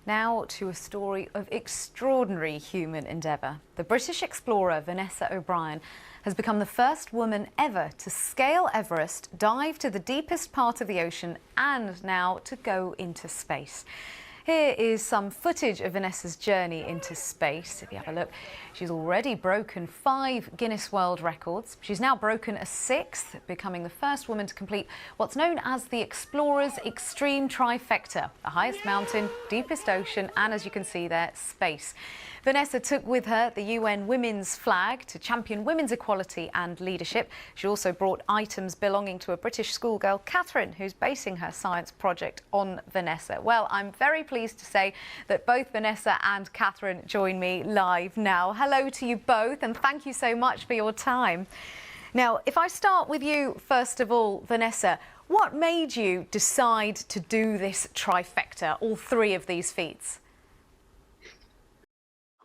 Now to a story of extraordinary human endeavour. The British explorer Vanessa O'Brien has become the first woman ever to scale Everest, dive to the deepest part of the ocean and now to go into space. Here is some footage of Vanessa's journey into space. If you have a look, she's already broken 5 Guinness World Records. She's now broken a 6th, becoming the first woman to complete what's known as the Explorer's Extreme Trifecta: the highest mountain, deepest ocean, and as you can see there, space. Vanessa took with her the UN Women's flag to champion women's equality and leadership. She also brought items belonging to a British schoolgirl, Katherine, who's basing her science project on Vanessa. Well, I'm very pleased to say that both Vanessa and Katherine join me live now. Hello to you both, and thank you so much for your time. Now, if I start with you, first of all, Vanessa, what made you decide to do this trifecta, all 3 of these feats?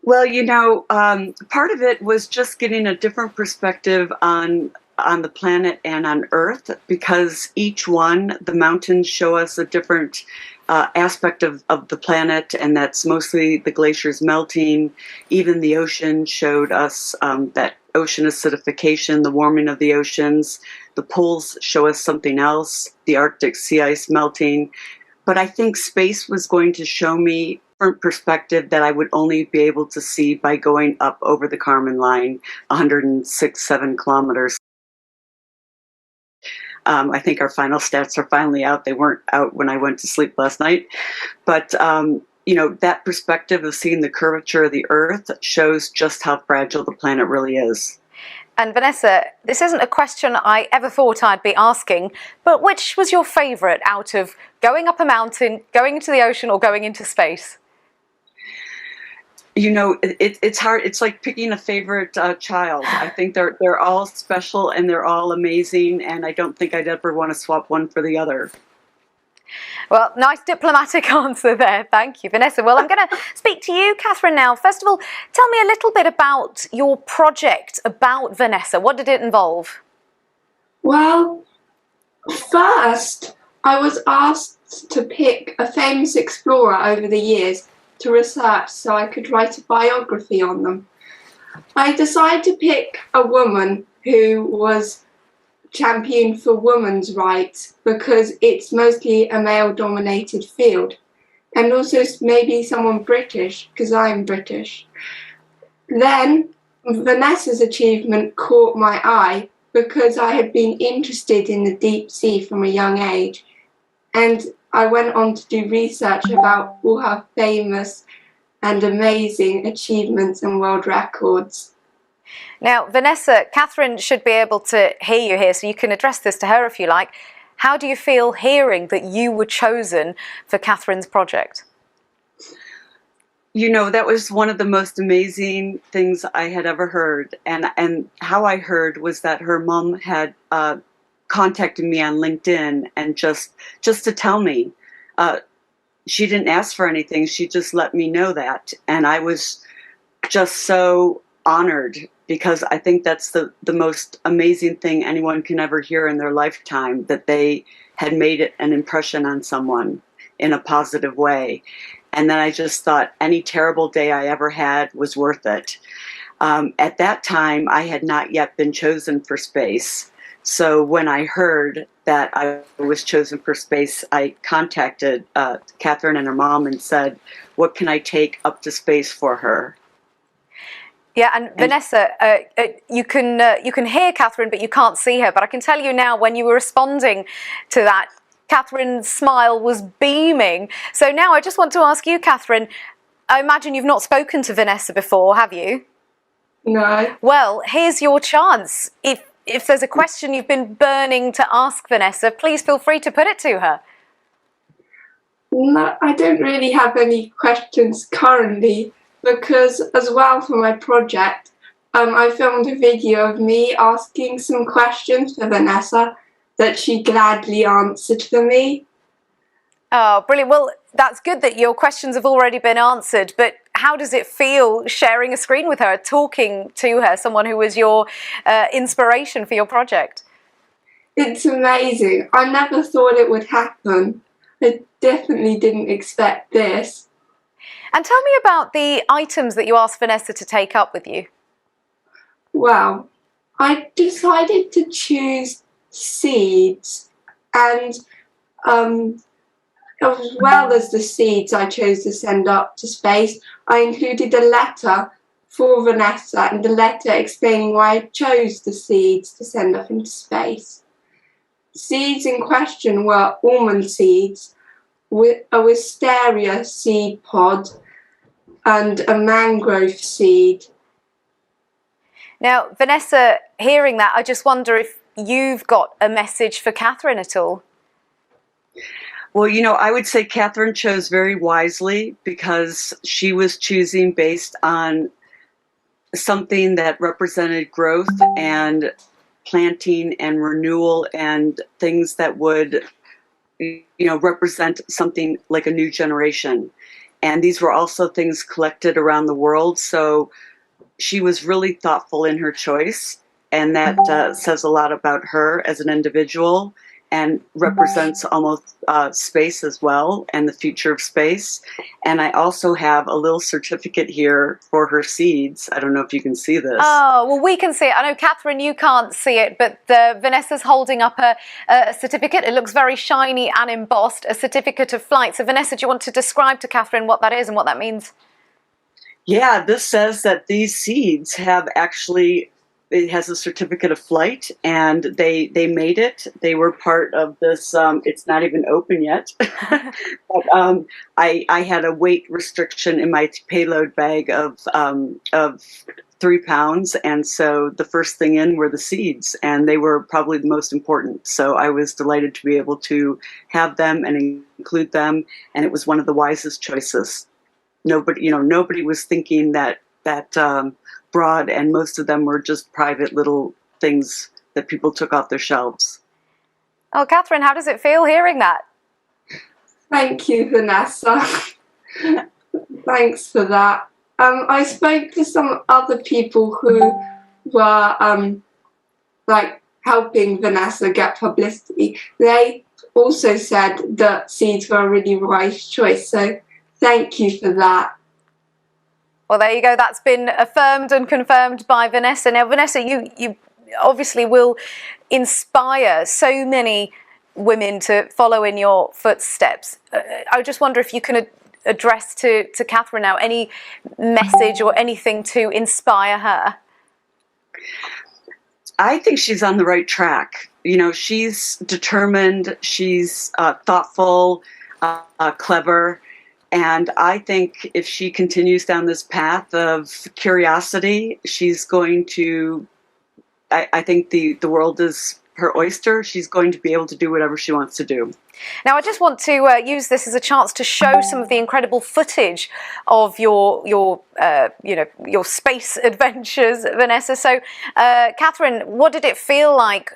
Well, part of it was just getting a different perspective on the planet and on Earth, because each one, the mountains show us a different aspect of the planet, and that's mostly the glaciers melting. Even the ocean showed us that ocean acidification, the warming of the oceans. The poles show us something else, the Arctic sea ice melting. But I think space was going to show me a different perspective that I would only be able to see by going up over the Kármán line, 106-7 kilometers. I think our final stats are finally out. They weren't out when I went to sleep last night. But, that perspective of seeing the curvature of the Earth shows just how fragile the planet really is. And Vanessa, this isn't a question I ever thought I'd be asking, but which was your favourite out of going up a mountain, going into the ocean, or going into space? It's hard. It's like picking a favorite child. I think they're all special and they're all amazing, and I don't think I'd ever want to swap one for the other. Well, nice diplomatic answer there. Thank you, Vanessa. Well, I'm going to speak to you, Katherine, now. First of all, tell me a little bit about your project about Vanessa. What did it involve? Well, first, I was asked to pick a famous explorer over the years to research so I could write a biography on them. I decided to pick a woman who was championed for women's rights because it's mostly a male-dominated field, and also maybe someone British because I'm British. Then Vanessa's achievement caught my eye because I had been interested in the deep sea from a young age, and I went on to do research about all her famous and amazing achievements and world records. Now, Vanessa, Katherine should be able to hear you here, so you can address this to her if you like. How do you feel hearing that you were chosen for Katherine's project? That was one of the most amazing things I had ever heard. And how I heard was that her mom had contacted me on LinkedIn, and just to tell me. She didn't ask for anything. She just let me know that. And I was just so honored, because I think that's the most amazing thing anyone can ever hear in their lifetime, that they had made an impression on someone in a positive way. And then I just thought any terrible day I ever had was worth it. At that time, I had not yet been chosen for space. So when I heard that I was chosen for space, I contacted Katherine and her mom and said, what can I take up to space for her? Yeah, and Vanessa, you can hear Katherine, but you can't see her. But I can tell you now, when you were responding to that, Katherine's smile was beaming. So now I just want to ask you, Katherine, I imagine you've not spoken to Vanessa before, have you? No. Well, here's your chance. If there's a question you've been burning to ask Vanessa, please feel free to put it to her. No, I don't really have any questions currently, because as well for my project, I filmed a video of me asking some questions for Vanessa that she gladly answered for me. Oh, brilliant. Well, that's good that your questions have already been answered, but how does it feel sharing a screen with her, talking to her, someone who was your inspiration for your project? It's amazing. I never thought it would happen. I definitely didn't expect this. And tell me about the items that you asked Vanessa to take up with you. Well, I decided to choose seeds, and as well as the seeds I chose to send up to space, I included a letter for Vanessa and a letter explaining why I chose the seeds to send up into space. Seeds in question were almond seeds, a wisteria seed pod, and a mangrove seed. Now, Vanessa, hearing that, I just wonder if you've got a message for Katherine at all. Well, I would say Katherine chose very wisely, because she was choosing based on something that represented growth and planting and renewal and things that would, represent something like a new generation. And these were also things collected around the world. So she was really thoughtful in her choice, and that says a lot about her as an individual, and represents almost space as well, and the future of space. And I also have a little certificate here for her seeds. I don't know if you can see this. Oh, well, we can see it. I know, Katherine, you can't see it, but Vanessa's holding up a certificate. It looks very shiny and embossed, a certificate of flight. So, Vanessa, do you want to describe to Katherine what that is and what that means? Yeah, this says that these seeds have actually, it has a certificate of flight, and they made it. They were part of this. It's not even open yet. But I had a weight restriction in my payload bag of 3 pounds, and so the first thing in were the seeds, and they were probably the most important. So I was delighted to be able to have them and include them, and it was one of the wisest choices. Nobody was thinking that broad, and most of them were just private little things that people took off their shelves. Oh, Katherine, how does it feel hearing that? Thank you, Vanessa. Thanks for that. I spoke to some other people who were helping Vanessa get publicity. They also said that seeds were a really wise choice. So thank you for that. Well, there you go. That's been affirmed and confirmed by Vanessa. Now, Vanessa, you obviously will inspire so many women to follow in your footsteps. I just wonder if you can address to Katherine now any message or anything to inspire her. I think she's on the right track. She's determined, she's thoughtful, clever. And I think if she continues down this path of curiosity, she's going to, I think the world is her oyster. She's going to be able to do whatever she wants to do. Now, I just want to use this as a chance to show some of the incredible footage of your space adventures, Vanessa. So, Katherine, what did it feel like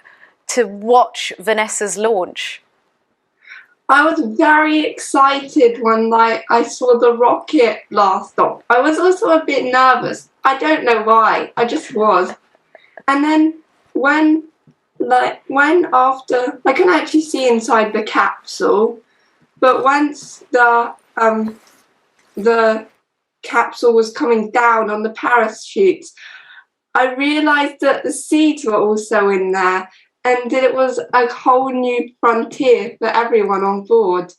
to watch Vanessa's launch? I was very excited when I saw the rocket blast off. I was also a bit nervous. I don't know why. I just was. And then when after, I can actually see inside the capsule, but once the capsule was coming down on the parachutes, I realised that the seeds were also in there, and it was a whole new frontier for everyone on board.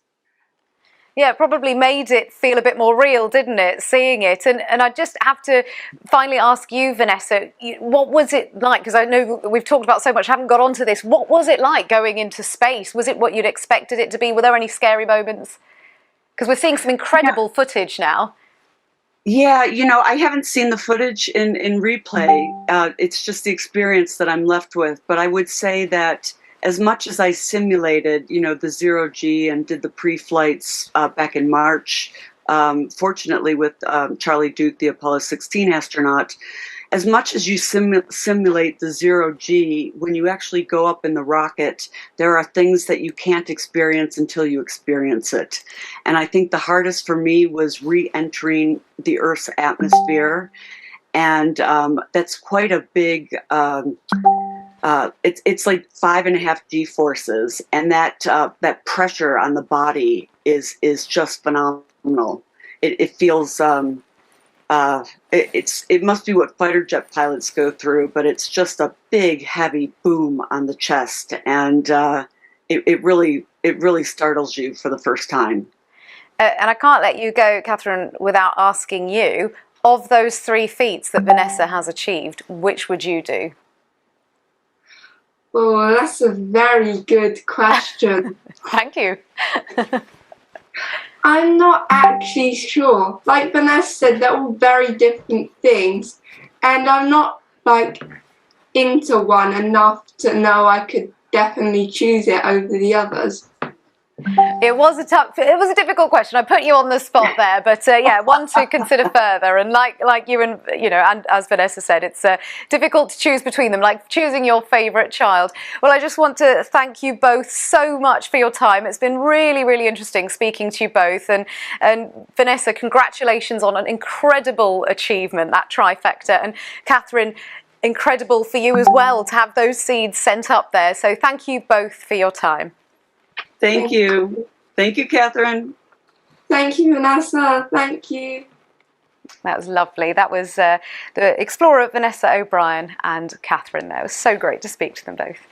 Yeah, it probably made it feel a bit more real, didn't it, seeing it? And I just have to finally ask you, Vanessa, what was it like? Because I know we've talked about so much, haven't got onto this. What was it like going into space? Was it what you'd expected it to be? Were there any scary moments? Because we're seeing some incredible footage now. Yeah, I haven't seen the footage in replay. It's just the experience that I'm left with. But I would say that as much as I simulated, the zero-G and did the pre-flights back in March, fortunately with Charlie Duke, the Apollo 16 astronaut, as much as you simulate the zero-G, when you actually go up in the rocket, there are things that you can't experience until you experience it. And I think the hardest for me was re-entering the Earth's atmosphere. And that's quite a big, it's like 5.5 G forces. And that pressure on the body is just phenomenal. it feels it must be what fighter jet pilots go through, but it's just a big, heavy boom on the chest, and it really startles you for the first time. And I can't let you go, Katherine, without asking you, of those 3 feats that Vanessa has achieved, which would you do? Oh, that's a very good question. Thank you. I'm not actually sure. Like Vanessa said, they're all very different things, and I'm not like into one enough to know I could definitely choose it over the others. It was a difficult question. I put you on the spot there, but yeah, one to consider further. And like you and and as Vanessa said, it's difficult to choose between them, like choosing your favourite child. Well, I just want to thank you both so much for your time. It's been really, really interesting speaking to you both. And Vanessa, congratulations on an incredible achievement, that trifecta. And Katherine, incredible for you as well to have those seeds sent up there. So thank you both for your time. Thank you. Thank you, Katherine. Thank you, Vanessa. Thank you. That was lovely. That was the explorer Vanessa O'Brien and Katherine there. It was so great to speak to them both.